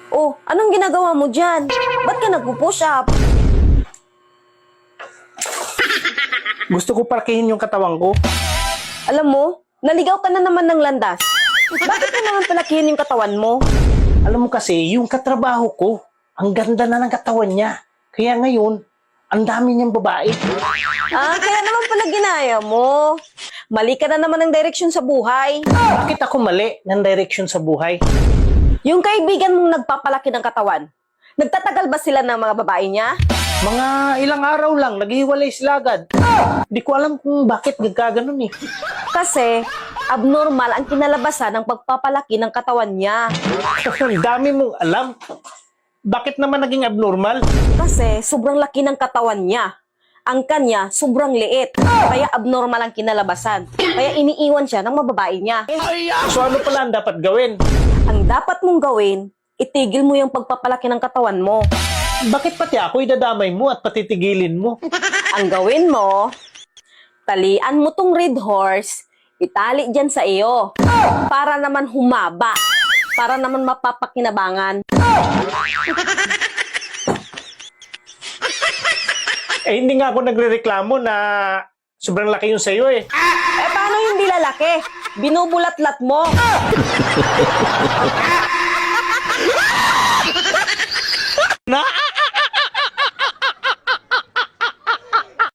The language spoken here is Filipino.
Oh, anong ginagawa mo dyan? Ba't ka nagpo-push up? Gusto ko parkihin yung katawan ko. Alam mo, naligaw ka na naman ng landas. Bakit ka naman palakihin yung katawan mo? Alam mo kasi, yung katrabaho ko, ang ganda na ng katawan niya. Kaya ngayon, ang dami niyang babae. Kaya naman pala ginaya mo. Mali ka na naman ng direksyon sa buhay. Bakit ako mali ng direction sa buhay? Yung kaibigan mong nagpapalaki ng katawan, nagtatagal ba sila ng mga babae niya? Mga ilang araw lang, naghiwalay sila agad. Di ko alam kung bakit gagaganon eh. Kasi, abnormal ang kinalabasan ng pagpapalaki ng katawan niya. Ang dami mong alam. Bakit naman naging abnormal? Kasi, sobrang laki ng katawan niya. Ang kanya, sobrang liit. Kaya abnormal ang kinalabasan. Kaya iniiwan siya ng mababae niya. So ano pala ang dapat gawin? Ang dapat mong gawin, itigil mo yung pagpapalaki ng katawan mo. Bakit pati ako idadamay mo at patitigilin mo? Ang gawin mo, talian mo tong red horse, itali dyan sa iyo. Para naman humaba. Para naman mapapakinabangan. Hindi nga ako nagrereklamo na sobrang laki yung sayo eh. Paano hindi lalaki? Binubulat-lat mo.